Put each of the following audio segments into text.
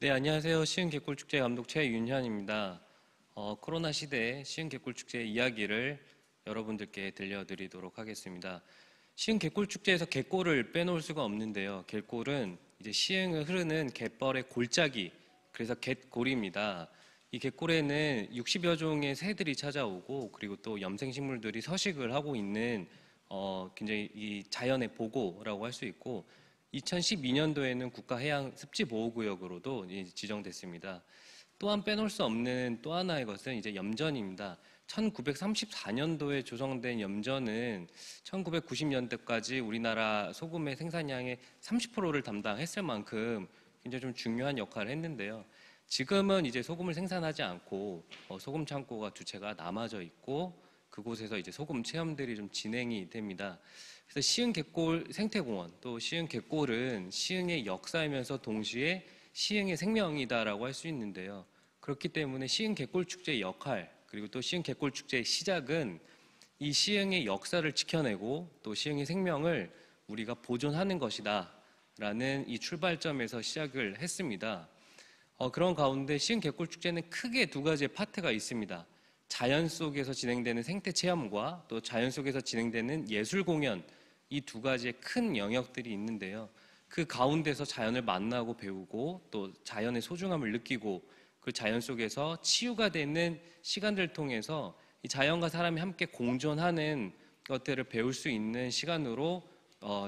네, 안녕하세요. 시흥개꿀축제 감독 최윤현입니다. 코로나 시대의 시흥개꿀축제 이야기를 여러분들께 들려드리도록 하겠습니다. 시흥개꿀축제에서 갯골을 빼놓을 수가 없는데요. 갯골은 이제 시흥을 흐르는 갯벌의 골짜기, 그래서 갯골입니다. 이 갯골에는 60여 종의 새들이 찾아오고, 그리고 또 염생식물들이 서식을 하고 있는 굉장히 이 자연의 보고라고 할 수 있고, 2012년도에는 국가해양습지보호구역으로도 지정됐습니다. 또한 빼놓을 수 없는 또 하나의 것은 이제 염전입니다. 1934년도에 조성된 염전은 1990년대까지 우리나라 소금의 생산량의 30%를 담당했을 만큼 굉장히 좀 중요한 역할을 했는데요. 지금은 이제 소금을 생산하지 않고 소금 창고가 두 채가 남아져 있고, 그곳에서 이제 소금 체험들이 좀 진행이 됩니다. 그래서 시흥 갯골 생태공원, 또 시흥 갯골은 시흥의 역사이면서 동시에 시흥의 생명이다라고 할 수 있는데요. 그렇기 때문에 시흥 갯골 축제의 역할, 그리고 또 시흥 갯골 축제의 시작은 이 시흥의 역사를 지켜내고 또 시흥의 생명을 우리가 보존하는 것이다 라는 이 출발점에서 시작을 했습니다. 그런 가운데 시흥 갯골 축제는 크게 두 가지의 파트가 있습니다. 자연 속에서 진행되는 생태 체험과 또 자연 속에서 진행되는 예술 공연, 이 두 가지의 큰 영역들이 있는데요. 그 가운데서 자연을 만나고 배우고 또 자연의 소중함을 느끼고 그 자연 속에서 치유가 되는 시간들을 통해서 이 자연과 사람이 함께 공존하는 것들을 배울 수 있는 시간으로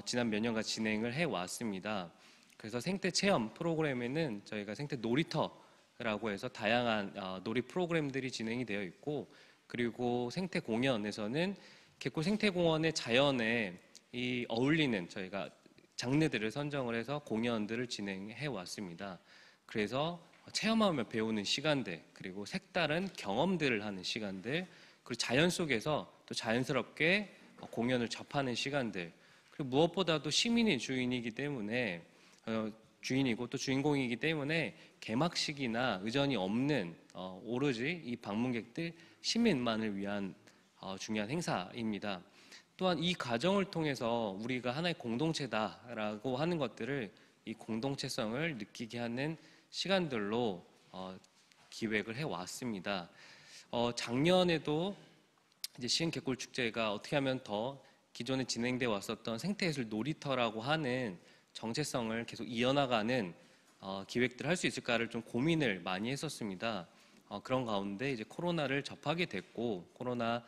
지난 몇 년간 진행을 해 왔습니다. 그래서 생태 체험 프로그램에는 저희가 생태 놀이터라고 해서 다양한 놀이 프로그램들이 진행이 되어 있고, 그리고 생태 공연에서는 갯골 생태공원의 자연에 이 어울리는 저희가 장르들을 선정을 해서 공연들을 진행해 왔습니다. 그래서 체험하며 배우는 시간들, 그리고 색다른 경험들을 하는 시간들, 그리고 자연 속에서 또 자연스럽게 공연을 접하는 시간들, 그리고 무엇보다도 시민이 주인이기 때문에 주인이고 또 주인공이기 때문에 개막식이나 의전이 없는 오로지 이 방문객들 시민만을 위한 중요한 행사입니다. 또한 이 과정을 통해서 우리가 하나의 공동체다라고 하는 것들을 이 공동체성을 느끼게 하는 시간들로 기획을 해 왔습니다. 작년에도 이제 시흥 갯골 축제가 어떻게 하면 더 기존에 진행돼 왔었던 생태예술 놀이터라고 하는 정체성을 계속 이어나가는 기획들을 할 수 있을까를 좀 고민을 많이 했었습니다. 그런 가운데 이제 코로나를 접하게 됐고, 코로나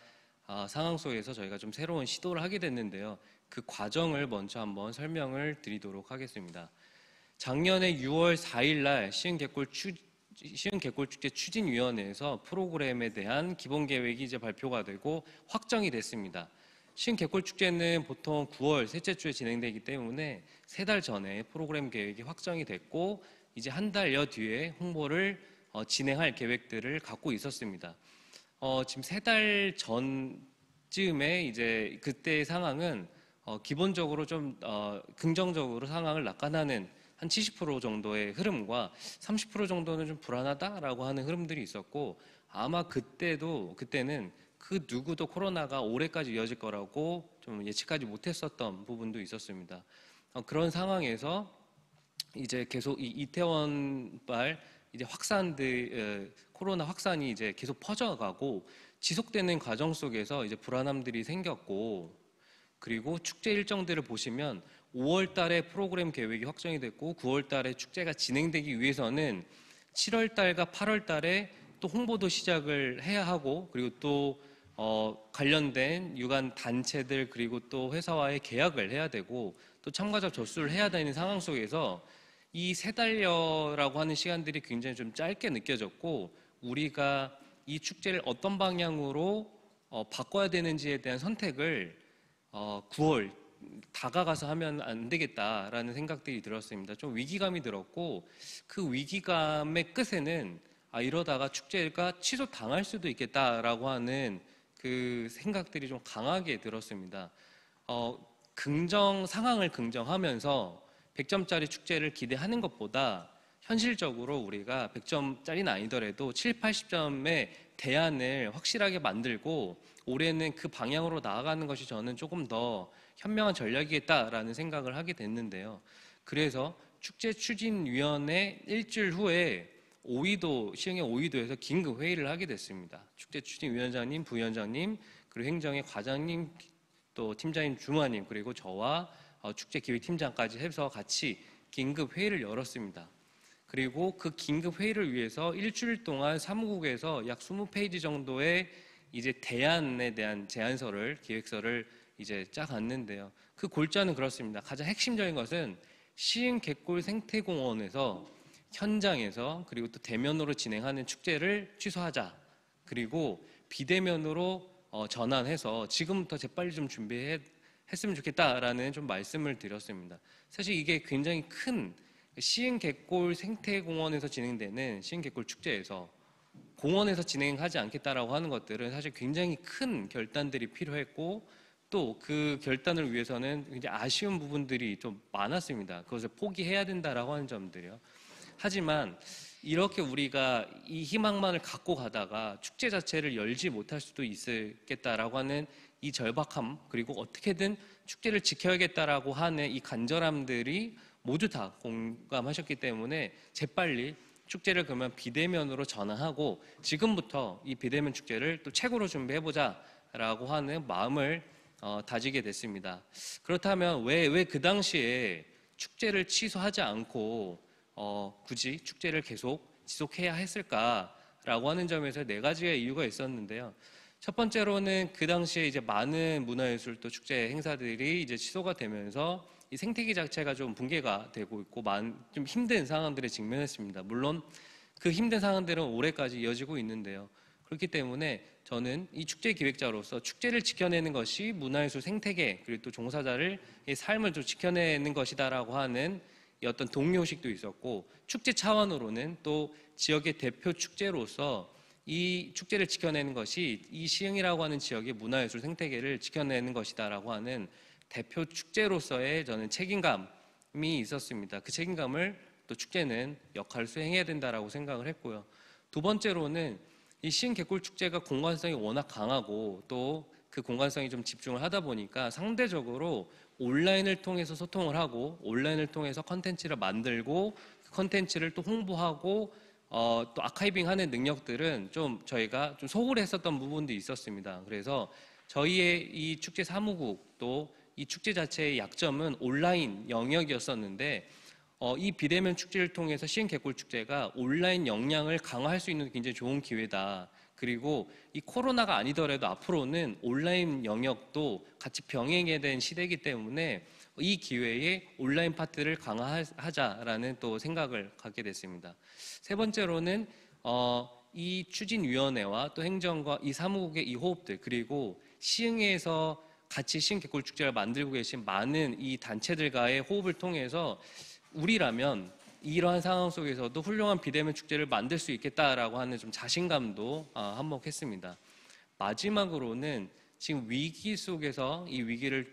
상황 속에서 저희가 좀 새로운 시도를 하게 됐는데요. 그 과정을 먼저 한번 설명을 드리도록 하겠습니다. 작년에 6월 4일 날 시흥개골축제 추진위원회에서 프로그램에 대한 기본 계획이 이제 발표가 되고 확정이 됐습니다. 시흥개골축제는 보통 9월 셋째 주에 진행되기 때문에 3달 전에 프로그램 계획이 확정이 됐고, 이제 한 달여 뒤에 홍보를 진행할 계획들을 갖고 있었습니다. 지금 3달 전쯤에 이제 그때의 상황은 기본적으로 좀 긍정적으로 상황을 낙관하는 한 70% 정도의 흐름과 30% 정도는 좀 불안하다라고 하는 흐름들이 있었고, 아마 그때는 그 누구도 코로나가 올해까지 이어질 거라고 좀 예측하지 못했었던 부분도 있었습니다. 그런 상황에서 이제 계속 이 이태원발 이제 코로나 확산이 이제 계속 퍼져가고 지속되는 과정 속에서 이제 불안함들이 생겼고, 그리고 축제 일정들을 보시면 5월 달에 프로그램 계획이 확정이 됐고 9월 달에 축제가 진행되기 위해서는 7월 달과 8월 달에 또 홍보도 시작을 해야 하고, 그리고 또 관련된 유관 단체들 그리고 또 회사와의 계약을 해야 되고 또 참가자 접수를 해야 되는 상황 속에서 이 3달여라고 하는 시간들이 굉장히 좀 짧게 느껴졌고, 우리가 이 축제를 어떤 방향으로 바꿔야 되는지에 대한 선택을 9월 다가가서 하면 안 되겠다라는 생각들이 들었습니다. 좀 위기감이 들었고, 그 위기감의 끝에는 이러다가 축제가 취소당할 수도 있겠다라고 하는 그 생각들이 좀 강하게 들었습니다. 상황을 긍정하면서 100점짜리 축제를 기대하는 것보다 현실적으로 우리가 100점짜리는 아니더라도 7, 80점의 대안을 확실하게 만들고 올해는 그 방향으로 나아가는 것이 저는 조금 더 현명한 전략이겠다라는 생각을 하게 됐는데요. 그래서 축제추진위원회 일주일 후에 시흥의 오이도에서 긴급 회의를 하게 됐습니다. 축제추진위원장님, 부위원장님, 그리고 행정의 과장님, 또 팀장님, 주무관님, 그리고 저와 축제기획팀장까지 해서 같이 긴급 회의를 열었습니다. 그리고 그 긴급 회의를 위해서 일주일 동안 사무국에서 약 20페이지 정도의 이제 대안에 대한 제안서를, 기획서를 이제 짜갔는데요. 그 골자는 그렇습니다. 가장 핵심적인 것은 시흥 갯골 생태공원에서 현장에서 그리고 또 대면으로 진행하는 축제를 취소하자. 그리고 비대면으로 전환해서 지금부터 재빨리 좀 준비했으면 좋겠다라는 좀 말씀을 드렸습니다. 사실 이게 굉장히 큰 시흥 갯골 생태공원에서 진행되는 시흥 갯골 축제에서 공원에서 진행하지 않겠다라고 하는 것들은 사실 굉장히 큰 결단들이 필요했고 또 그 결단을 위해서는 굉장히 아쉬운 부분들이 좀 많았습니다. 그것을 포기해야 된다라고 하는 점들이요. 하지만 이렇게 우리가 이 희망만을 갖고 가다가 축제 자체를 열지 못할 수도 있겠다라고 하는 이 절박함, 그리고 어떻게든 축제를 지켜야겠다라고 하는 이 간절함들이 모두 다 공감하셨기 때문에 재빨리 축제를 그러면 비대면으로 전환하고 지금부터 이 비대면 축제를 또 최고로 준비해보자라고 하는 마음을 다지게 됐습니다. 그렇다면 왜 그 당시에 축제를 취소하지 않고 굳이 축제를 계속 지속해야 했을까라고 하는 점에서 네 가지의 이유가 있었는데요. 첫 번째로는 그 당시에 이제 많은 문화예술 또 축제 행사들이 이제 취소가 되면서 이 생태계 자체가 좀 붕괴가 되고 있고 좀 힘든 상황들에 직면했습니다. 물론 그 힘든 상황들은 올해까지 이어지고 있는데요. 그렇기 때문에 저는 이 축제 기획자로서 축제를 지켜내는 것이 문화예술 생태계 그리고 또 종사자를 이 삶을 좀 지켜내는 것이다라고 하는 이 어떤 동료의식도 있었고 축제 차원으로는 또 지역의 대표 축제로서 이 축제를 지켜내는 것이 이 시흥이라고 하는 지역의 문화예술 생태계를 지켜내는 것이다라고 하는 대표 축제로서의 저는 책임감이 있었습니다. 그 책임감을 또 축제는 역할을 수행해야 된다라고 생각을 했고요. 두 번째로는 이 시흥 갯골 축제가 공간성이 워낙 강하고 또 그 공간성이 좀 집중을 하다 보니까 상대적으로 온라인을 통해서 소통을 하고 온라인을 통해서 컨텐츠를 만들고 그 컨텐츠를 또 홍보하고 또 아카이빙하는 능력들은 좀 저희가 좀 소홀히 했었던 부분도 있었습니다. 그래서 저희의 이 축제 사무국 또 이 축제 자체의 약점은 온라인 영역이었었는데 이 비대면 축제를 통해서 시흥 갯골 축제가 온라인 역량을 강화할 수 있는 굉장히 좋은 기회다. 그리고 이 코로나가 아니더라도 앞으로는 온라인 영역도 같이 병행해야 되는 시대이기 때문에 이 기회에 온라인 파트를 강화하자라는 또 생각을 갖게 됐습니다. 세 번째로는 이 추진위원회와 또 행정과 이 사무국의 이 호흡들 그리고 시흥에서 같이 시흥 갯골 축제를 만들고 계신 많은 이 단체들과의 호흡을 통해서 우리라면 이러한 상황 속에서도 훌륭한 비대면 축제를 만들 수 있겠다라고 하는 좀 자신감도 한몫했습니다. 마지막으로는 지금 위기 속에서 이 위기를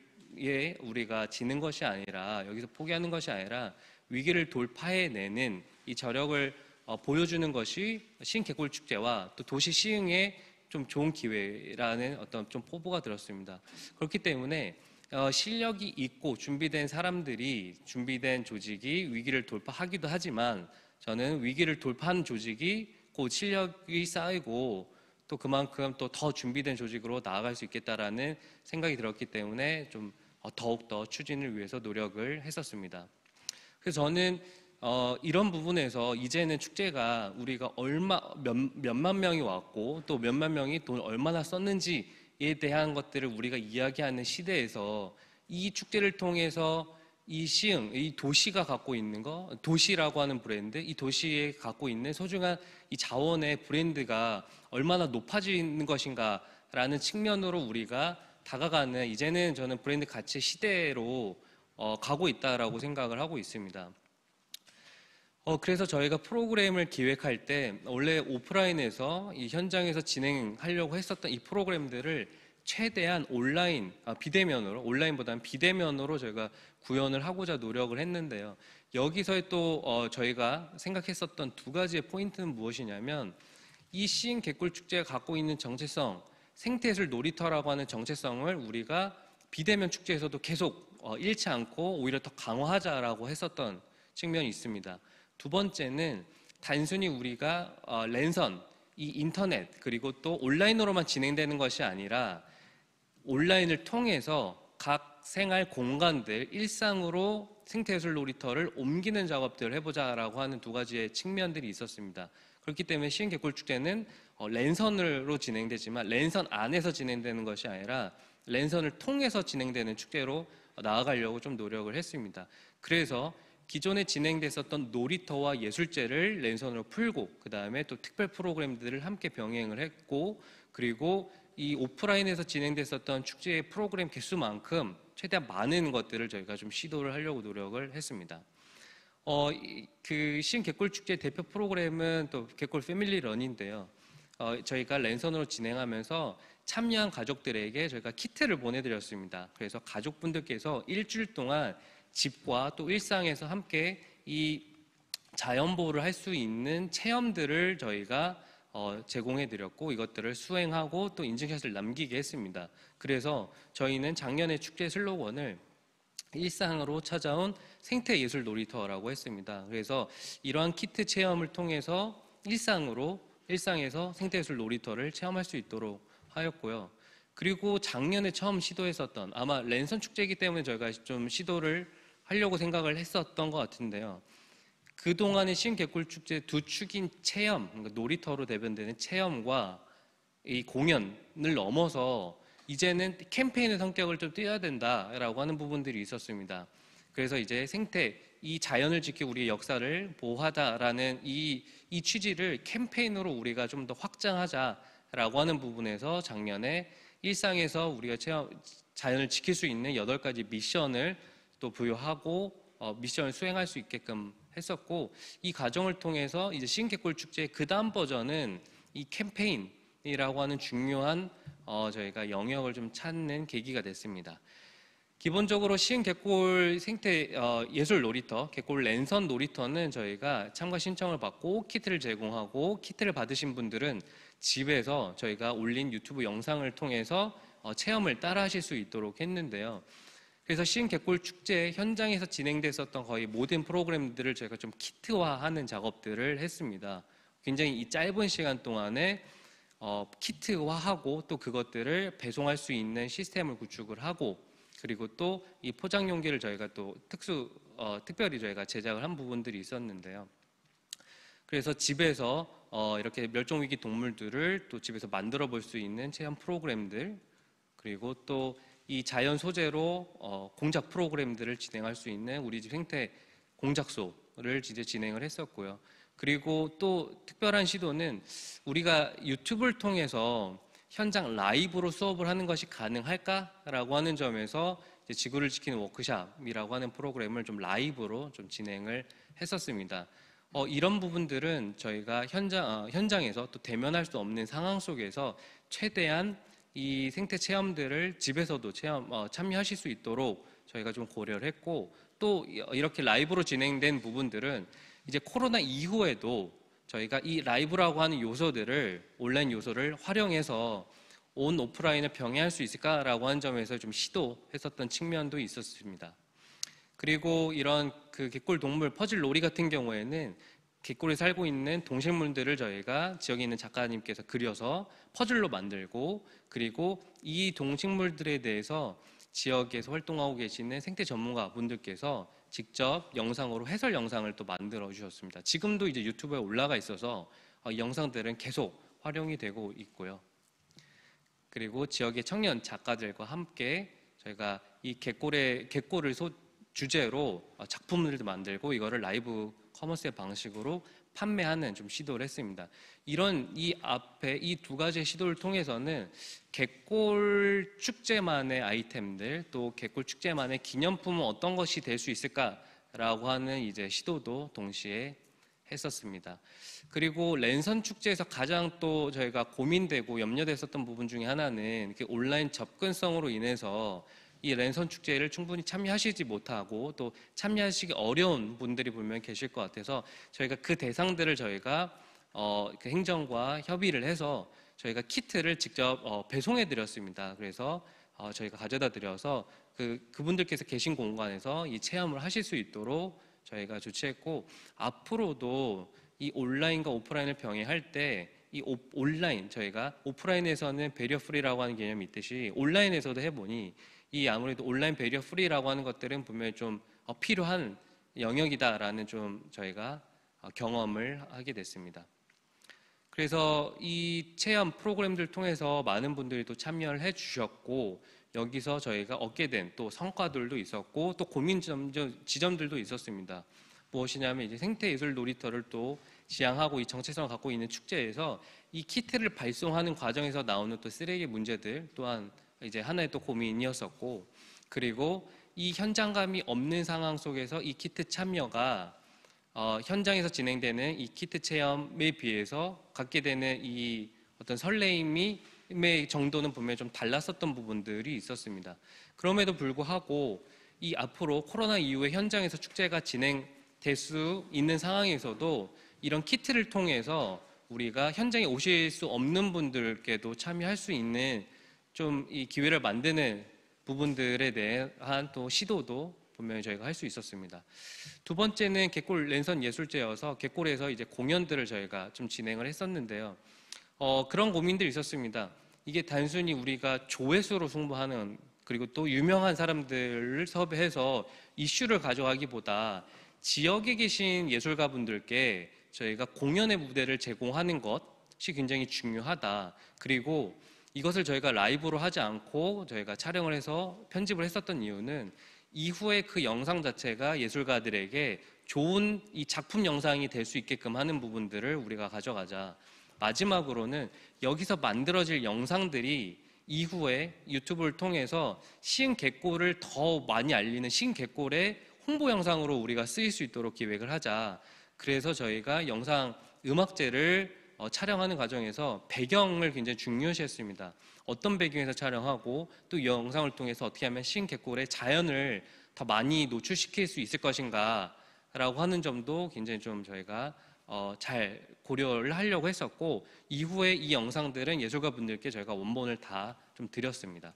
우리가 지는 것이 아니라 여기서 포기하는 것이 아니라 위기를 돌파해내는 이 저력을 보여주는 것이 시흥 갯골 축제와 또 도시 시흥의 좀 좋은 기회라는 어떤 좀 포부가 들었습니다. 그렇기 때문에 실력이 있고 준비된 사람들이 준비된 조직이 위기를 돌파하기도 하지만 저는 위기를 돌파한 조직이 곧 실력이 쌓이고 또 그만큼 또 더 준비된 조직으로 나아갈 수 있겠다라는 생각이 들었기 때문에 좀 더욱더 추진을 위해서 노력을 했었습니다. 그래서 저는 이런 부분에서 이제는 축제가 우리가 몇만 명이 왔고 또 몇만 명이 돈을 얼마나 썼는지 에 대한 것들을 우리가 이야기하는 시대에서 이 축제를 통해서 이 시흥, 이 도시가 갖고 있는 거, 도시라고 하는 브랜드, 이 도시에 갖고 있는 소중한 이 자원의 브랜드가 얼마나 높아지는 것인가라는 측면으로 우리가 다가가는 이제는 저는 브랜드 가치 시대로 가고 있다라고 생각을 하고 있습니다. 그래서 저희가 프로그램을 기획할 때 원래 오프라인에서 이 현장에서 진행하려고 했었던 이 프로그램들을 최대한 비대면으로, 온라인보다는 비대면으로 저희가 구현을 하고자 노력을 했는데요. 여기서 또 저희가 생각했었던 두 가지의 포인트는 무엇이냐면 이 시흥 갯골 축제가 갖고 있는 정체성, 생태예술 놀이터라고 하는 정체성을 우리가 비대면 축제에서도 계속 잃지 않고 오히려 더 강화하자라고 했었던 측면이 있습니다. 두 번째는 단순히 우리가 랜선, 이 인터넷 그리고 또 온라인으로만 진행되는 것이 아니라 온라인을 통해서 각 생활 공간들 일상으로 생태예술 놀이터를 옮기는 작업들을 해보자라고 하는 두 가지의 측면들이 있었습니다. 그렇기 때문에 시흥개꿀축제는 랜선으로 진행되지만 랜선 안에서 진행되는 것이 아니라 랜선을 통해서 진행되는 축제로 나아가려고 좀 노력을 했습니다. 그래서 기존에 진행됐었던 놀이터와 예술제를 랜선으로 풀고 그 다음에 또 특별 프로그램들을 함께 병행을 했고 그리고 이 오프라인에서 진행됐었던 축제의 프로그램 개수만큼 최대한 많은 것들을 저희가 좀 시도를 하려고 노력을 했습니다. 그 시흥 개꿀축제 대표 프로그램은 또 개꿀 패밀리 런인데요. 저희가 랜선으로 진행하면서 참여한 가족들에게 저희가 키트를 보내드렸습니다. 그래서 가족분들께서 일주일 동안 집과 또 일상에서 함께 이 자연보호를 할 수 있는 체험들을 저희가 제공해드렸고 이것들을 수행하고 또 인증샷을 남기게 했습니다. 그래서 저희는 작년에 축제 슬로건을 일상으로 찾아온 생태예술 놀이터라고 했습니다. 그래서 이러한 키트 체험을 통해서 일상에서 생태예술 놀이터를 체험할 수 있도록 하였고요. 그리고 작년에 처음 시도했었던 아마 랜선 축제이기 때문에 저희가 좀 시도를 하려고 생각을 했었던 것 같은데요. 그동안의 시흥개꿀축제 두 축인 체험, 그러니까 놀이터로 대변되는 체험과 이 공연을 넘어서 이제는 캠페인의 성격을 좀 띄어야 된다라고 하는 부분들이 있었습니다. 그래서 이제 이 자연을 지키고 우리의 역사를 보호하자라는 이 취지를 캠페인으로 우리가 좀 더 확장하자라고 하는 부분에서 작년에 일상에서 우리가 자연을 지킬 수 있는 8가지 미션을 또 부여하고 미션을 수행할 수 있게끔 했었고 이 과정을 통해서 이제 시흥개꿀 축제의 그 다음 버전은 이 캠페인이라고 하는 중요한 저희가 영역을 좀 찾는 계기가 됐습니다. 기본적으로 시흥개꿀 생태 예술 놀이터, 개꿀 랜선 놀이터는 저희가 참가 신청을 받고 키트를 제공하고 키트를 받으신 분들은 집에서 저희가 올린 유튜브 영상을 통해서 체험을 따라 하실 수 있도록 했는데요. 그래서 시흥개꿀 축제 현장에서 진행됐었던 거의 모든 프로그램들을 저희가 좀 키트화하는 작업들을 했습니다. 굉장히 이 짧은 시간 동안에 키트화하고 또 그것들을 배송할 수 있는 시스템을 구축을 하고 그리고 또 이 포장 용기를 저희가 또 특별히 저희가 제작을 한 부분들이 있었는데요. 그래서 집에서 이렇게 멸종위기 동물들을 또 집에서 만들어 볼 수 있는 체험 프로그램들 그리고 또 이 자연 소재로 공작 프로그램들을 진행할 수 있는 우리 집 생태 공작소를 이제 진행을 했었고요. 그리고 또 특별한 시도는 우리가 유튜브를 통해서 현장 라이브로 수업을 하는 것이 가능할까라고 하는 점에서 이제 지구를 지키는 워크숍이라고 하는 프로그램을 좀 라이브로 좀 진행을 했었습니다. 이런 부분들은 저희가 현장에서 또 대면할 수 없는 상황 속에서 최대한 이 생태 체험들을 집에서도 참여하실 수 있도록 저희가 좀 고려를 했고 또 이렇게 라이브로 진행된 부분들은 이제 코로나 이후에도 저희가 이 라이브라고 하는 온라인 요소를 활용해서 온 오프라인을 병행할 수 있을까라고 하는 점에서 좀 시도했었던 측면도 있었습니다. 그리고 이런 그 개꿀 동물 퍼즐 놀이 같은 경우에는 개꿀에 살고 있는 동식물들을 저희가 지역에 있는 작가님께서 그려서 퍼즐로 만들고 그리고 이 동식물들에 대해서 지역에서 활동하고 계시는 생태 전문가 분들께서 직접 영상으로 해설 영상을 또 만들어 주셨습니다. 지금도 이제 유튜브에 올라가 있어서 이 영상들은 계속 활용이 되고 있고요. 그리고 지역의 청년 작가들과 함께 저희가 이 개꿀을 주제로 작품들도 만들고 이거를 라이브 커머스의 방식으로 판매하는 좀 시도를 했습니다. 이 앞에 이 두 가지의 시도를 통해서는 개꿀 축제만의 아이템들 또 개꿀 축제만의 기념품은 어떤 것이 될 수 있을까라고 하는 이제 시도도 동시에 했었습니다. 그리고 랜선 축제에서 가장 또 저희가 고민되고 염려됐었던 부분 중에 하나는 온라인 접근성으로 인해서 이 랜선 축제를 충분히 참여하시지 못하고 또 참여하시기 어려운 분들이 분명히 계실 것 같아서 저희가 그 대상들을 저희가 그 행정과 협의를 해서 저희가 키트를 직접 배송해 드렸습니다. 그래서 저희가 가져다 드려서 그분들께서 계신 공간에서 이 체험을 하실 수 있도록 저희가 조치했고, 앞으로도 이 온라인과 오프라인을 병행할 때 이 온라인, 저희가 오프라인에서는 베리어 프리라고 하는 개념이 있듯이 온라인에서도 해보니 이 아무래도 온라인 베리어 프리라고 하는 것들은 분명히 좀 필요한 영역이다라는 좀 저희가 경험을 하게 됐습니다. 그래서 이 체험 프로그램들 통해서 많은 분들이 또 참여를 해주셨고, 여기서 저희가 얻게 된 또 성과들도 있었고, 또 고민 지점들도 있었습니다. 무엇이냐면 이제 생태예술 놀이터를 또 지향하고 이 정체성을 갖고 있는 축제에서 이 키트를 발송하는 과정에서 나오는 또 쓰레기 문제들 또한 이제 하나의 또 고민이었었고, 그리고 이 현장감이 없는 상황 속에서 이 키트 참여가 현장에서 진행되는 이 키트 체험에 비해서 갖게 되는 이 어떤 설레임의 정도는 분명히 좀 달랐었던 부분들이 있었습니다. 그럼에도 불구하고 이 앞으로 코로나 이후에 현장에서 축제가 진행될 수 있는 상황에서도 이런 키트를 통해서 우리가 현장에 오실 수 없는 분들께도 참여할 수 있는 좀 이 기회를 만드는 부분들에 대한 또 시도도 분명히 저희가 할 수 있었습니다. 두 번째는 갯골 랜선 예술제여서 갯골에서 이제 공연들을 저희가 좀 진행을 했었는데요. 그런 고민들이 있었습니다. 이게 단순히 우리가 조회수로 승부하는, 그리고 또 유명한 사람들을 섭외해서 이슈를 가져가기보다 지역에 계신 예술가분들께 저희가 공연의 무대를 제공하는 것이 굉장히 중요하다. 그리고 이것을 저희가 라이브로 하지 않고 저희가 촬영을 해서 편집을 했었던 이유는 이후에 그 영상 자체가 예술가들에게 좋은 이 작품 영상이 될 수 있게끔 하는 부분들을 우리가 가져가자. 마지막으로는 여기서 만들어질 영상들이 이후에 유튜브를 통해서 시흥 갯골을 더 많이 알리는 시흥 갯골의 홍보 영상으로 우리가 쓰일 수 있도록 기획을 하자. 그래서 저희가 영상 음악제를 촬영하는 과정에서 배경을 굉장히 중요시했습니다. 어떤 배경에서 촬영하고 또 이 영상을 통해서 어떻게 하면 시흥 갯골의 자연을 더 많이 노출시킬 수 있을 것인가 라고 하는 점도 굉장히 좀 저희가 잘 고려를 하려고 했었고, 이후에 이 영상들은 예술가 분들께 저희가 원본을 다 좀 드렸습니다.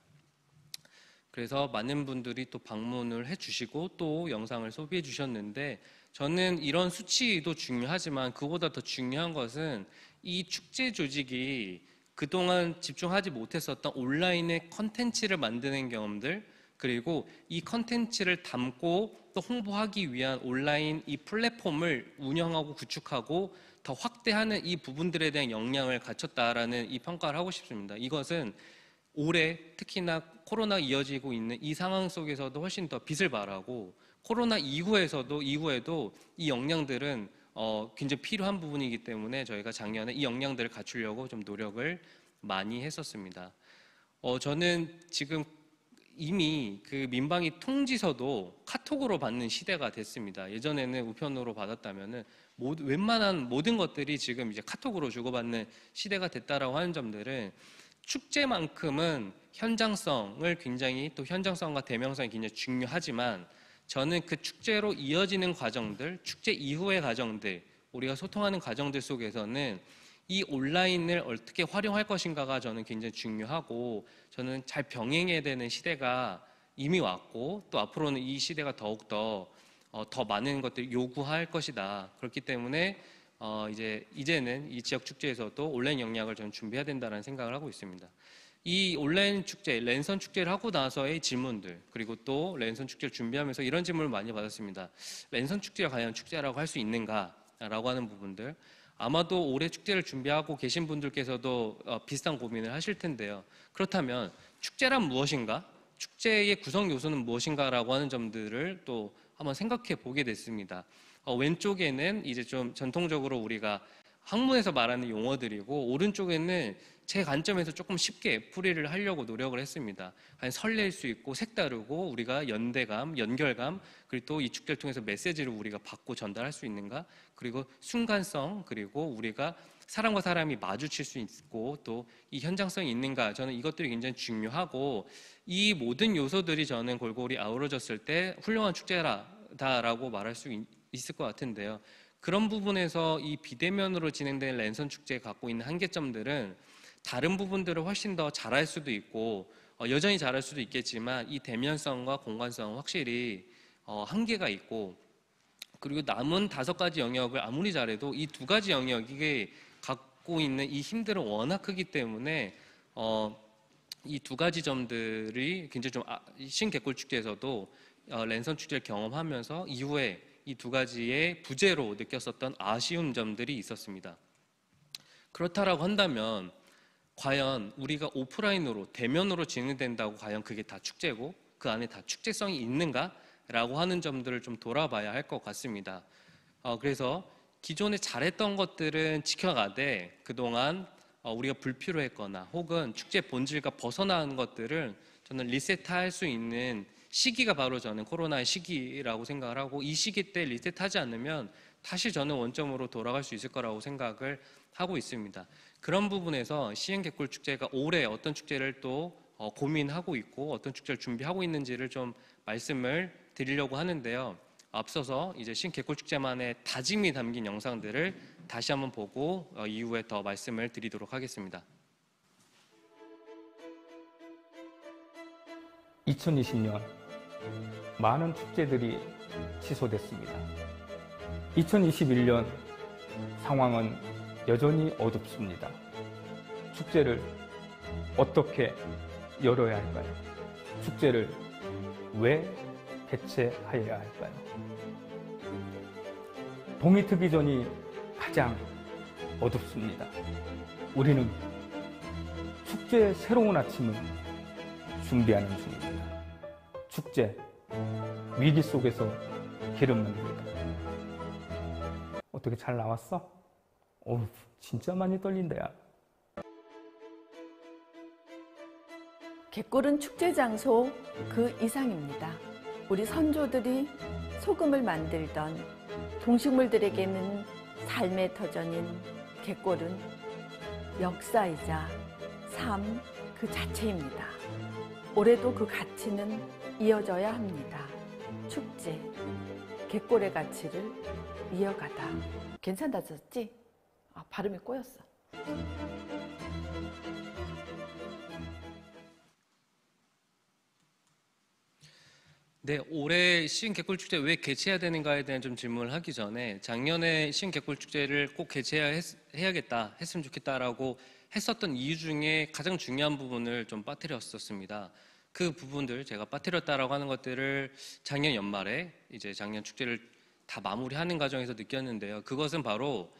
그래서 많은 분들이 또 방문을 해주시고 또 영상을 소비해 주셨는데, 저는 이런 수치도 중요하지만 그보다 더 중요한 것은 이 축제 조직이 그동안 집중하지 못했었던 온라인의 컨텐츠를 만드는 경험들, 그리고 이 컨텐츠를 담고 또 홍보하기 위한 온라인 이 플랫폼을 운영하고 구축하고 더 확대하는 이 부분들에 대한 역량을 갖췄다라는 이 평가를 하고 싶습니다. 이것은 올해 특히나 코로나 이어지고 있는 이 상황 속에서도 훨씬 더 빛을 발하고, 코로나 이후에도 이 역량들은 굉장히 필요한 부분이기 때문에 저희가 작년에 이 역량들을 갖추려고 좀 노력을 많이 했었습니다. 저는 지금 이미 그 민방위 통지서도 카톡으로 받는 시대가 됐습니다. 예전에는 우편으로 받았다면은 웬만한 모든 것들이 지금 이제 카톡으로 주고받는 시대가 됐다라고 하는 점들은 축제만큼은 현장성을 굉장히, 또 현장성과 대명성이 굉장히 중요하지만, 저는 그 축제로 이어지는 과정들, 축제 이후의 과정들, 우리가 소통하는 과정들 속에서는 이 온라인을 어떻게 활용할 것인가가 저는 굉장히 중요하고, 저는 잘 병행해야 되는 시대가 이미 왔고, 또 앞으로는 이 시대가 더욱더 더 많은 것들을 요구할 것이다. 그렇기 때문에 이제는 이 지역 축제에서도 온라인 역량을 저는 준비해야 된다는 생각을 하고 있습니다. 이 온라인 축제, 랜선 축제를 하고 나서의 질문들, 그리고 또 랜선 축제를 준비하면서 이런 질문을 많이 받았습니다. 랜선 축제가 과연 축제라고 할 수 있는가라고 하는 부분들, 아마도 올해 축제를 준비하고 계신 분들께서도 비슷한 고민을 하실 텐데요. 그렇다면 축제란 무엇인가? 축제의 구성 요소는 무엇인가라고 하는 점들을 또 한번 생각해 보게 됐습니다. 왼쪽에는 이제 좀 전통적으로 우리가 학문에서 말하는 용어들이고, 오른쪽에는 제 관점에서 조금 쉽게 풀이를 하려고 노력을 했습니다. 설렐 수 있고 색다르고 우리가 연대감, 연결감, 그리고 또 이 축제를 통해서 메시지를 우리가 받고 전달할 수 있는가, 그리고 순간성, 그리고 우리가 사람과 사람이 마주칠 수 있고 또 이 현장성이 있는가, 저는 이것들이 굉장히 중요하고, 이 모든 요소들이 저는 골고루 아우러졌을 때 훌륭한 축제다라고 말할 수 있을 것 같은데요. 그런 부분에서 이 비대면으로 진행된 랜선 축제가 갖고 있는 한계점들은 다른 부분들을 훨씬 더 잘할 수도 있고 여전히 잘할 수도 있겠지만, 이 대면성과 공간성은 확실히 한계가 있고, 그리고 남은 5가지 영역을 아무리 잘해도 이 2가지 영역이 갖고 있는 이 힘들은 워낙 크기 때문에 이 2가지 점들이 굉장히 좀 신개꿀축제에서도 랜선 축제를 경험하면서 이후에 이 2가지의 부재로 느꼈었던 아쉬운 점들이 있었습니다. 그렇다라고 한다면 과연 우리가 오프라인으로 대면으로 진행된다고 과연 그게 다 축제고 그 안에 다 축제성이 있는가라고 하는 점들을 좀 돌아봐야 할 것 같습니다. 그래서 기존에 잘했던 것들은 지켜가되 그동안 우리가 불필요했거나 혹은 축제 본질과 벗어나는 것들을 저는 리셋할 수 있는 시기가 바로 저는 코로나의 시기라고 생각을 하고, 이 시기 때 리셋하지 않으면 다시 저는 원점으로 돌아갈 수 있을 거라고 생각을 하고 있습니다. 그런 부분에서 시흥개꿀축제가 올해 어떤 축제를 또 고민하고 있고 어떤 축제를 준비하고 있는지를 좀 말씀을 드리려고 하는데요. 앞서서 이제 시흥개꿀축제만의 다짐이 담긴 영상들을 다시 한번 보고 이후에 더 말씀을 드리도록 하겠습니다. 2020년 많은 축제들이 취소됐습니다. 2021년 상황은 여전히 어둡습니다. 축제를 어떻게 열어야 할까요? 축제를 왜 개최하여야 할까요? 봄이 트기 전이 가장 어둡습니다. 우리는 축제의 새로운 아침을 준비하는 중입니다. 축제, 위기 속에서 기름 만들다. 어떻게 잘 나왔어? 어우, 진짜 많이 떨린다, 야. 갯골은 축제 장소 그 이상입니다. 우리 선조들이 소금을 만들던 동식물들에게는 삶의 터전인 갯골은 역사이자 삶 그 자체입니다. 올해도 그 가치는 이어져야 합니다. 축제, 갯골의 가치를 이어가다. 괜찮아졌지? 발음이 꼬였어. 네, 올해 시흥개꿀축제 왜 개최해야 되는가에 대한 좀 질문을 하기 전에 작년에 시흥개꿀축제를 꼭 개최해야겠다, 했으면 좋겠다라고 했었던 이유 중에 가장 중요한 부분을 좀 빠뜨렸었습니다. 그 부분들, 제가 빠뜨렸다라고 하는 것들을 작년 연말에 이제 작년 축제를 다 마무리하는 과정에서 느꼈는데요. 그것은 바로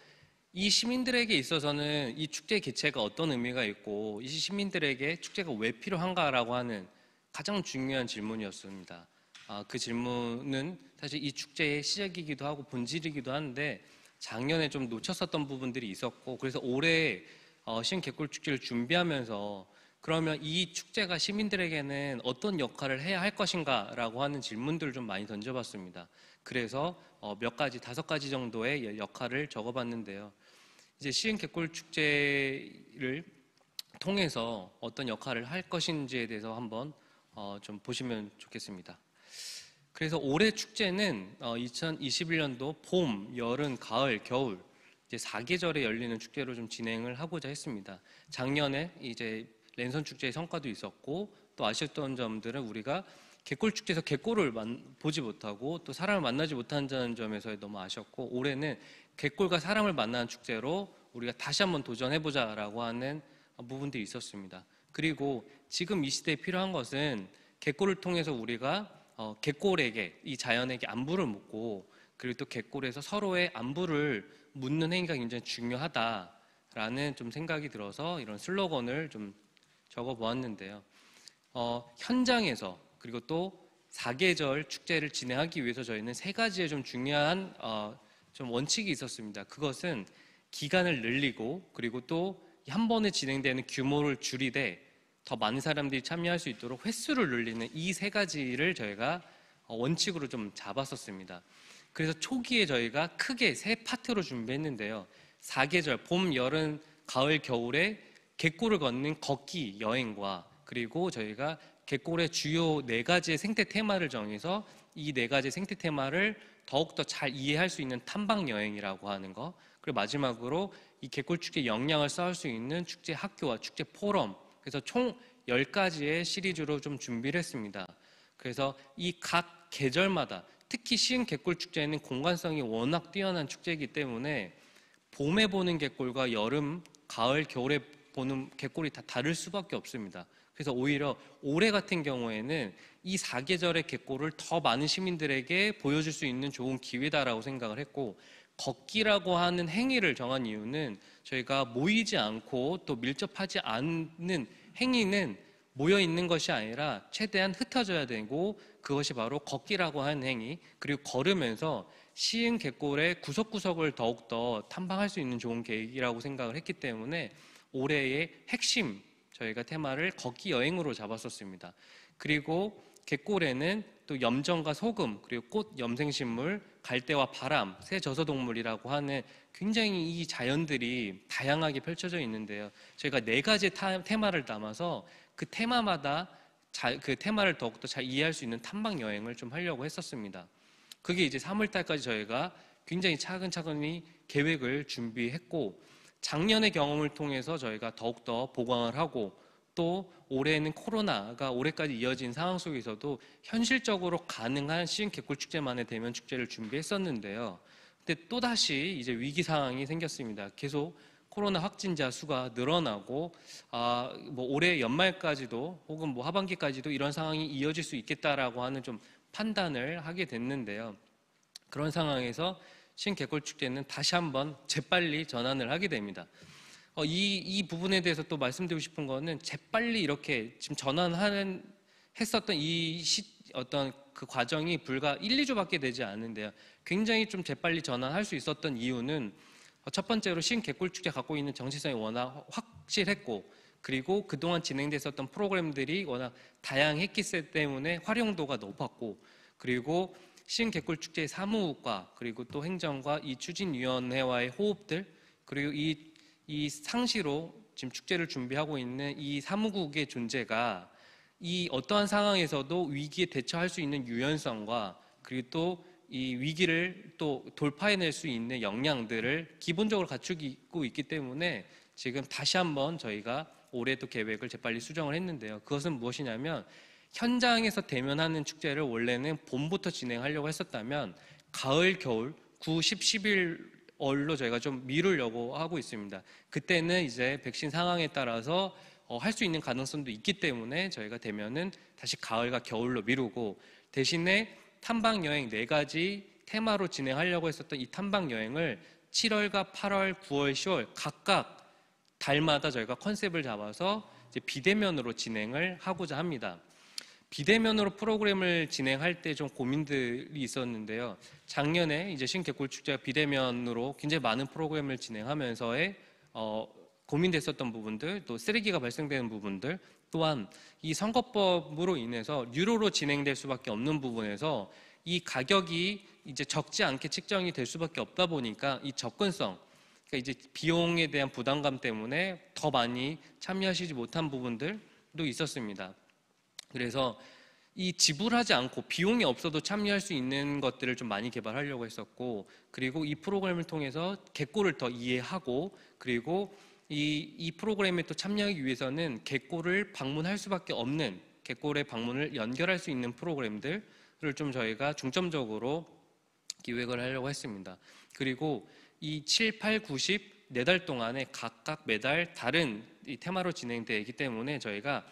이 시민들에게 있어서는 이 축제 개최가 어떤 의미가 있고 이 시민들에게 축제가 왜 필요한가라고 하는 가장 중요한 질문이었습니다. 그 질문은 사실 이 축제의 시작이기도 하고 본질이기도 한데 작년에 좀 놓쳤었던 부분들이 있었고, 그래서 올해 시흥개꿀축제를 준비하면서 그러면 이 축제가 시민들에게는 어떤 역할을 해야 할 것인가 라고 하는 질문들을 좀 많이 던져봤습니다. 그래서 몇 가지, 5가지 정도의 역할을 적어봤는데요. 이제 시흥개꿀축제를 통해서 어떤 역할을 할 것인지에 대해서 한번 좀 보시면 좋겠습니다. 그래서 올해 축제는 2021년도 봄, 여름, 가을, 겨울 이제 4계절에 열리는 축제로 좀 진행을 하고자 했습니다. 작년에 이제 랜선 축제의 성과도 있었고 또 아쉬웠던 점들은 우리가 갯골축제에서 갯골을 보지 못하고 또 사람을 만나지 못한다는 점에서 너무 아쉬웠고, 올해는 갯골과 사람을 만나는 축제로 우리가 다시 한번 도전해보자라고 하는 부분들이 있었습니다. 그리고 지금 이 시대에 필요한 것은 갯골을 통해서 우리가 갯골에게, 이 자연에게 안부를 묻고 그리고 또 갯골에서 서로의 안부를 묻는 행위가 굉장히 중요하다라는 좀 생각이 들어서 이런 슬로건을 좀 적어보았는데요. 현장에서 그리고 또 4계절 축제를 진행하기 위해서 저희는 3가지의 좀 중요한 좀 원칙이 있었습니다. 그것은 기간을 늘리고 그리고 또 한 번에 진행되는 규모를 줄이되 더 많은 사람들이 참여할 수 있도록 횟수를 늘리는 이 3가지를 저희가 원칙으로 좀 잡았었습니다. 그래서 초기에 저희가 크게 3파트로 준비했는데요. 4계절, 봄, 여름, 가을, 겨울에 갯골을 걷는 걷기 여행과 그리고 저희가 갯골의 주요 4가지의 생태 테마를 정해서 이 4가지 생태 테마를 더욱더 잘 이해할 수 있는 탐방 여행이라고 하는 거, 그리고 마지막으로 이 갯골축제 역량을 쌓을 수 있는 축제 학교와 축제 포럼, 그래서 총 10가지의 시리즈로 좀 준비를 했습니다. 그래서 이 각 계절마다 특히 시흥 갯골 축제는 공간성이 워낙 뛰어난 축제이기 때문에 봄에 보는 갯골과 여름, 가을, 겨울에 보는 갯골이 다 다를 수밖에 없습니다. 그래서 오히려 올해 같은 경우에는 이 사계절의 갯골을 더 많은 시민들에게 보여줄 수 있는 좋은 기회다라고 생각을 했고, 걷기라고 하는 행위를 정한 이유는 저희가 모이지 않고 또 밀접하지 않는 행위는 모여 있는 것이 아니라 최대한 흩어져야 되고, 그것이 바로 걷기라고 하는 행위, 그리고 걸으면서 시흥 갯골의 구석구석을 더욱더 탐방할 수 있는 좋은 계획이라고 생각을 했기 때문에 올해의 핵심 저희가 테마를 걷기 여행으로 잡았었습니다. 그리고 갯골에는 또 염전과 소금, 그리고 꽃, 염생식물, 갈대와 바람, 새 저서동물이라고 하는 굉장히 이 자연들이 다양하게 펼쳐져 있는데요. 저희가 4가지 테마를 담아서 그 테마마다 그 테마를 더욱더 잘 이해할 수 있는 탐방 여행을 좀 하려고 했었습니다. 그게 이제 3월 달까지 저희가 굉장히 차근차근히 계획을 준비했고, 작년의 경험을 통해서 저희가 더욱더 보강을 하고, 또 올해는 코로나가 올해까지 이어진 상황 속에서도 현실적으로 가능한 시흥 갯골 축제만의 대면 축제를 준비했었는데요. 근데 또다시 이제 위기 상황이 생겼습니다. 계속 코로나 확진자 수가 늘어나고, 뭐 올해 연말까지도 혹은 뭐 하반기까지도 이런 상황이 이어질 수 있겠다라고 하는 좀 판단을 하게 됐는데요. 그런 상황에서 시흥 갯골 축제는 다시 한번 재빨리 전환을 하게 됩니다. 이 부분에 대해서 또 말씀드리고 싶은 거는, 재빨리 이렇게 지금 했었던 어떤 그 과정이 불과 1, 2주밖에 되지 않는데요. 굉장히 좀 재빨리 전환할 수 있었던 이유는, 첫 번째로 시흥 갯골 축제 갖고 있는 정체성이 워낙 확실했고, 그리고 그동안 진행됐었던 프로그램들이 워낙 다양했기 때문에 활용도가 높았고, 그리고 시흥 갯골 축제의 사무국과 그리고 또 행정과 이 추진위원회와의 호흡들, 그리고 이 상시로 지금 축제를 준비하고 있는 이 사무국의 존재가 이 어떠한 상황에서도 위기에 대처할 수 있는 유연성과, 그리고 또 이 위기를 또 돌파해낼 수 있는 역량들을 기본적으로 갖추고 있기 때문에 지금 다시 한번 저희가 올해도 계획을 재빨리 수정을 했는데요. 그것은 무엇이냐면, 현장에서 대면하는 축제를 원래는 봄부터 진행하려고 했었다면 가을, 겨울, 9, 10, 11월로 저희가 좀 미루려고 하고 있습니다. 그때는 이제 백신 상황에 따라서 할 수 있는 가능성도 있기 때문에 저희가 대면은 다시 가을과 겨울로 미루고, 대신에 탐방 여행 4가지 테마로 진행하려고 했었던 이 탐방 여행을 7월과 8월, 9월, 10월 각각 달마다 저희가 컨셉을 잡아서 이제 비대면으로 진행을 하고자 합니다. 비대면으로 프로그램을 진행할 때 좀 고민들이 있었는데요. 작년에 이제 시흥 갯골 축제가 비대면으로 굉장히 많은 프로그램을 진행하면서의 고민됐었던 부분들, 또 쓰레기가 발생되는 부분들, 또한 이 선거법으로 인해서 유료로 진행될 수밖에 없는 부분에서 이 가격이 이제 적지 않게 측정이 될 수밖에 없다 보니까 이 접근성, 그러니까 이제 비용에 대한 부담감 때문에 더 많이 참여하시지 못한 부분들도 있었습니다. 그래서 이 지불하지 않고 비용이 없어도 참여할 수 있는 것들을 좀 많이 개발하려고 했었고, 그리고 이 프로그램을 통해서 갯골을 더 이해하고, 그리고 이 프로그램에 또 참여하기 위해서는 갯골을 방문할 수밖에 없는, 갯골의 방문을 연결할 수 있는 프로그램들을 좀 저희가 중점적으로 기획을 하려고 했습니다. 그리고 이 7, 8, 9, 10 4달 동안에 각각 매달 다른 이 테마로 진행되기 때문에 저희가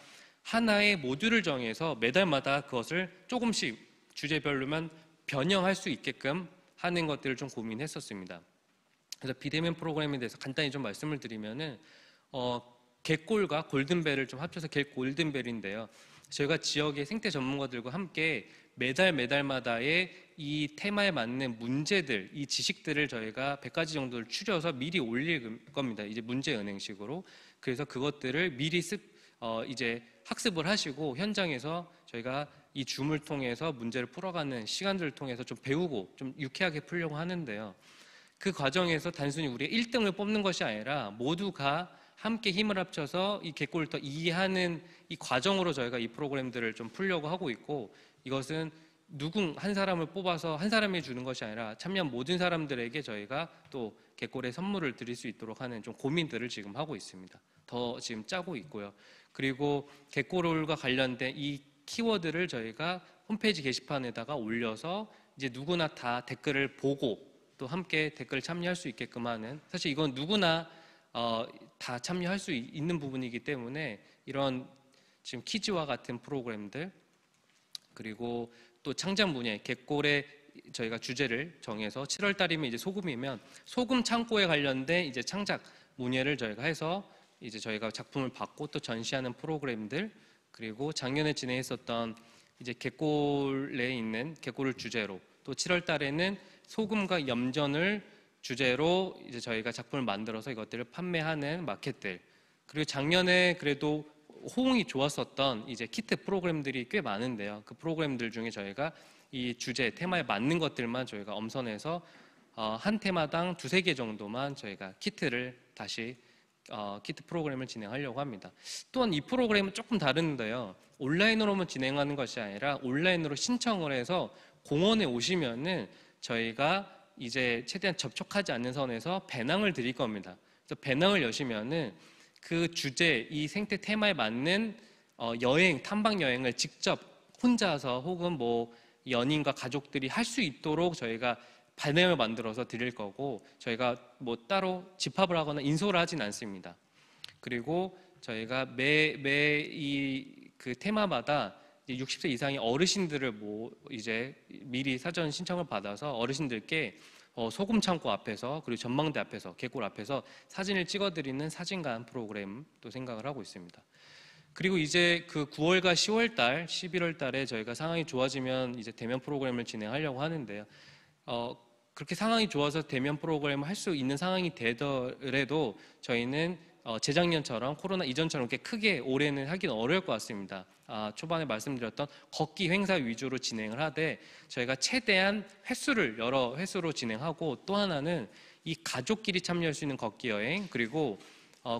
하나의 모듈을 정해서 매달마다 그것을 조금씩 주제별로만 변형할 수 있게끔 하는 것들을 좀 고민했었습니다. 그래서 비대면 프로그램에 대해서 간단히 좀 말씀을 드리면은, 갯골과 골든벨을 좀 합쳐서 갯골든벨인데요. 저희가 지역의 생태 전문가들과 함께 매달마다의 이 테마에 맞는 문제들, 이 지식들을 저희가 100가지 정도를 추려서 미리 올릴 겁니다. 이제 문제 은행식으로. 그래서 그것들을 미리 이제 학습을 하시고, 현장에서 저희가 이 줌을 통해서 문제를 풀어가는 시간들을 통해서 좀 배우고 좀 유쾌하게 풀려고 하는데요. 그 과정에서 단순히 우리가 1등을 뽑는 것이 아니라 모두가 함께 힘을 합쳐서 이 갯골을 더 이해하는 이 과정으로 저희가 이 프로그램들을 좀 풀려고 하고 있고, 이것은 한 사람을 뽑아서 한 사람이 주는 것이 아니라 참여한 모든 사람들에게 저희가 또 갯골의 선물을 드릴 수 있도록 하는 좀 고민들을 지금 하고 있습니다. 더 지금 짜고 있고요. 그리고 갯골과 관련된 이 키워드를 저희가 홈페이지 게시판에다가 올려서 이제 누구나 다 댓글을 보고 또 함께 댓글 참여할 수 있게끔 하는, 사실 이건 누구나 다 참여할 수 있는 부분이기 때문에 이런 지금 퀴즈와 같은 프로그램들, 그리고 또 창작 문예, 갯골에 저희가 주제를 정해서 7월 달이면 이제 소금이면 소금 창고에 관련된 이제 창작 문예를 저희가 해서 이제 저희가 작품을 받고 또 전시하는 프로그램들, 그리고 작년에 진행했었던 이제 갯골에 있는 갯골을 주제로 또 7월 달에는 소금과 염전을 주제로 이제 저희가 작품을 만들어서 이것들을 판매하는 마켓들, 그리고 작년에 그래도 호응이 좋았었던 이제 키트 프로그램들이 꽤 많은데요. 그 프로그램들 중에 저희가 이 주제 테마에 맞는 것들만 저희가 엄선해서 한 테마당 2-3개 정도만 저희가 키트를 다시 키트 프로그램을 진행하려고 합니다. 또한 이 프로그램은 조금 다른데요. 온라인으로만 진행하는 것이 아니라 온라인으로 신청을 해서 공원에 오시면은 저희가 이제 최대한 접촉하지 않는 선에서 배낭을 드릴 겁니다. 그래서 배낭을 여시면은 그 주제, 이 생태 테마에 맞는 여행, 탐방 여행을 직접 혼자서 혹은 뭐 연인과 가족들이 할 수 있도록 저희가 배낭을 만들어서 드릴 거고, 저희가 뭐 따로 집합을 하거나 인솔을 하진 않습니다. 그리고 저희가 그 테마마다 60세 이상의 어르신들을 뭐 이제 미리 사전 신청을 받아서 어르신들께 소금 창고 앞에서 그리고 전망대 앞에서 갯골 앞에서 사진을 찍어드리는 사진관 프로그램도 생각을 하고 있습니다. 그리고 이제 그 9월과 10월 달, 11월 달에 저희가 상황이 좋아지면 이제 대면 프로그램을 진행하려고 하는데요. 그렇게 상황이 좋아서 대면 프로그램을 할 수 있는 상황이 되더라도 저희는 재작년처럼 코로나 이전처럼 이렇게 크게 올해는 하기는 어려울 것 같습니다. 초반에 말씀드렸던 걷기 행사 위주로 진행을 하되 저희가 최대한 여러 횟수로 진행하고, 또 하나는 이 가족끼리 참여할 수 있는 걷기 여행, 그리고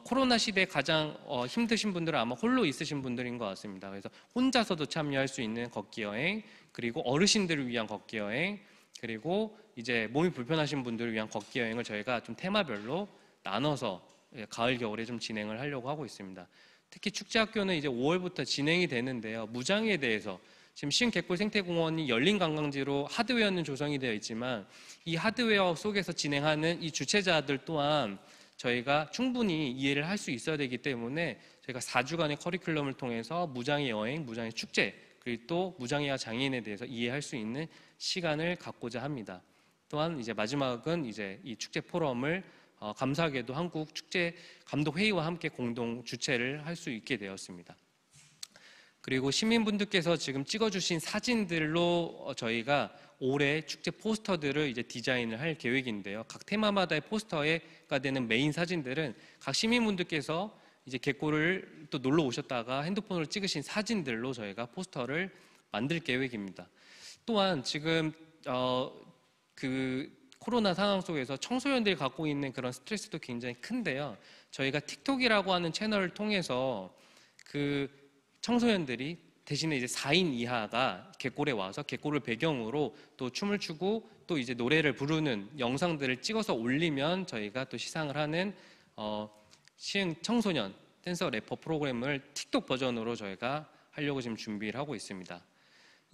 코로나 시대에 가장 힘드신 분들은 아마 홀로 있으신 분들인 것 같습니다. 그래서 혼자서도 참여할 수 있는 걷기 여행, 그리고 어르신들을 위한 걷기 여행, 그리고 이제 몸이 불편하신 분들을 위한 걷기 여행을 저희가 좀 테마별로 나눠서 가을 겨울에 좀 진행을 하려고 하고 있습니다. 특히 축제학교는 이제 5월부터 진행이 되는데요. 무장에 대해서 지금 시흥 갯골 생태공원이 열린 관광지로 하드웨어는 조성이 되어 있지만 이 하드웨어 속에서 진행하는 이 주최자들 또한 저희가 충분히 이해를 할 수 있어야 되기 때문에 저희가 4주간의 커리큘럼을 통해서 무장의 여행, 무장의 축제, 그리고 또 무장애와 장애인에 대해서 이해할 수 있는 시간을 갖고자 합니다. 또한 이제 마지막은 이제 이 축제 포럼을 감사하게도 한국 축제 감독 회의와 함께 공동 주최를 할 수 있게 되었습니다. 그리고 시민분들께서 지금 찍어주신 사진들로 저희가 올해 축제 포스터들을 이제 디자인을 할 계획인데요. 각 테마마다의 포스터가 되는 메인 사진들은 각 시민분들께서 이제 갯골을 또 놀러 오셨다가 핸드폰으로 찍으신 사진들로 저희가 포스터를 만들 계획입니다. 또한 지금 그 코로나 상황 속에서 청소년들이 갖고 있는 그런 스트레스도 굉장히 큰데요. 저희가 틱톡이라고 하는 채널을 통해서 그 청소년들이 대신에 이제 4인 이하가 갯골에 와서 갯골을 배경으로 또 춤을 추고 또 이제 노래를 부르는 영상들을 찍어서 올리면 저희가 또 시상을 하는 시흥 청소년 댄서 래퍼 프로그램을 틱톡 버전으로 저희가 하려고 지금 준비를 하고 있습니다.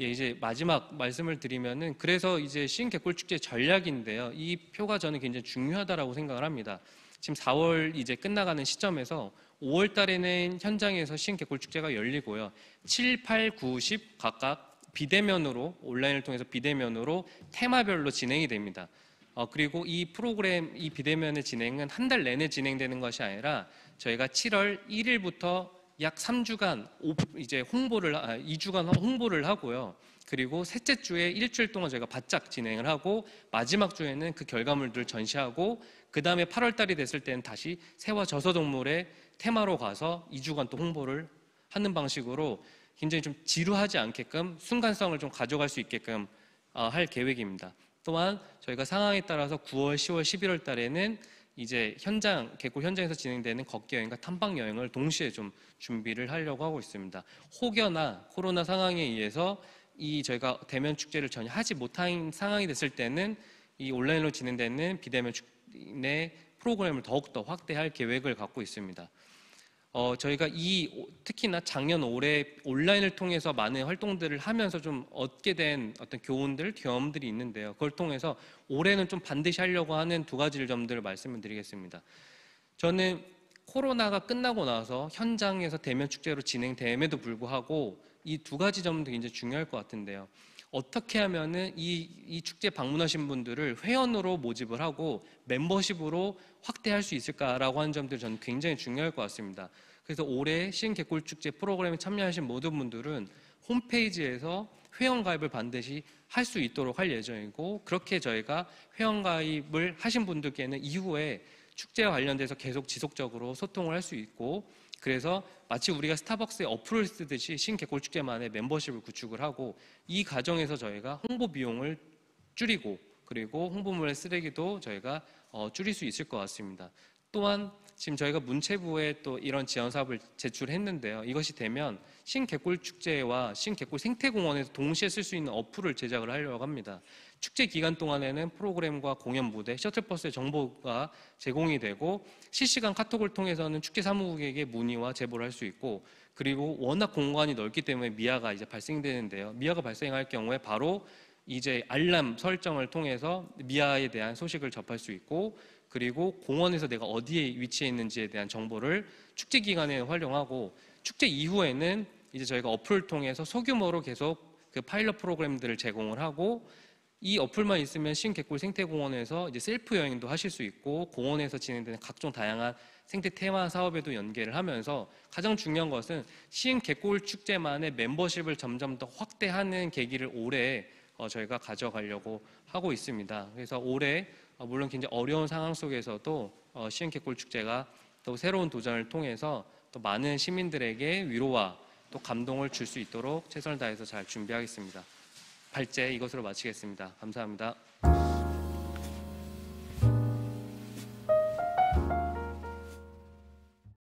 예, 이제 마지막 말씀을 드리면은 그래서 이제 시흥 갯골 축제 전략인데요. 이 표가 저는 굉장히 중요하다라고 생각을 합니다. 지금 4월 이제 끝나가는 시점에서 5월 달에는 현장에서 시흥 갯골 축제가 열리고요. 7, 8, 9, 10 각각 비대면으로 온라인을 통해서 비대면으로 테마별로 진행이 됩니다. 그리고 이 프로그램 이 비대면의 진행은 한 달 내내 진행되는 것이 아니라 저희가 7월 1일부터 약 3주간 이제 2주간 홍보를 하고요. 그리고 셋째 주에 일주일 동안 저희가 바짝 진행을 하고 마지막 주에는 그 결과물들을 전시하고 그 다음에 8월 달이 됐을 때는 다시 새와 저서동물의 테마로 가서 2주간 또 홍보를 하는 방식으로 굉장히 좀 지루하지 않게끔 순간성을 좀 가져갈 수 있게끔 할 계획입니다. 또한 저희가 상황에 따라서 9월, 10월, 11월 달에는 이제 갯골 현장에서 진행되는 걷기 여행과 탐방 여행을 동시에 좀 준비를 하려고 하고 있습니다. 혹여나 코로나 상황에 의해서 저희가 대면 축제를 전혀 하지 못한 상황이 됐을 때는 이 온라인으로 진행되는 비대면 축제 프로그램을 더욱더 확대할 계획을 갖고 있습니다. 저희가 특히나 작년 올해 온라인을 통해서 많은 활동들을 하면서 좀 얻게 된 어떤 교훈들, 경험들이 있는데요. 그걸 통해서 올해는 좀 반드시 하려고 하는 두 가지 점들을 말씀을 드리겠습니다. 저는 코로나가 끝나고 나서 현장에서 대면 축제로 진행됨에도 불구하고 이 두 가지 점도 굉장히 중요할 것 같은데요. 어떻게 하면은 이 축제 방문하신 분들을 회원으로 모집을 하고 멤버십으로 확대할 수 있을까라고 하는 점들이 저는 굉장히 중요할 것 같습니다. 그래서 올해 시흥개꿀축제 프로그램에 참여하신 모든 분들은 홈페이지에서 회원가입을 반드시 할 수 있도록 할 예정이고, 그렇게 저희가 회원가입을 하신 분들께는 이후에 축제와 관련돼서 계속 지속적으로 소통을 할 수 있고, 그래서 마치 우리가 스타벅스에 어플을 쓰듯이 시흥개꿀축제만의 멤버십을 구축을 하고, 이 과정에서 저희가 홍보 비용을 줄이고, 그리고 홍보물의 쓰레기도 저희가 줄일 수 있을 것 같습니다. 또한 지금 저희가 문체부에 또 이런 지원 사업을 제출했는데요. 이것이 되면 시흥개꿀축제와 시흥개꿀 생태공원에서 동시에 쓸 수 있는 어플을 제작을 하려고 합니다. 축제 기간 동안에는 프로그램과 공연 무대, 셔틀버스의 정보가 제공이 되고, 실시간 카톡을 통해서는 축제 사무국에게 문의와 제보를 할 수 있고, 그리고 워낙 공간이 넓기 때문에 미아가 이제 발생되는데요. 미아가 발생할 경우에 바로 이제 알람 설정을 통해서 미아에 대한 소식을 접할 수 있고, 그리고 공원에서 내가 어디에 위치해 있는지에 대한 정보를 축제 기간에 활용하고, 축제 이후에는 이제 저희가 어플을 통해서 소규모로 계속 그 파일럿 프로그램들을 제공을 하고, 이 어플만 있으면 시흥개꿀 생태공원에서 이제 셀프 여행도 하실 수 있고, 공원에서 진행되는 각종 다양한 생태 테마 사업에도 연계를 하면서, 가장 중요한 것은 시흥개꿀 축제만의 멤버십을 점점 더 확대하는 계기를 올해 저희가 가져가려고 하고 있습니다. 그래서 올해 물론 굉장히 어려운 상황 속에서도 시흥개꿀 축제가 또 새로운 도전을 통해서 또 많은 시민들에게 위로와 또 감동을 줄 수 있도록 최선을 다해서 잘 준비하겠습니다. 발제 이것으로 마치겠습니다. 감사합니다.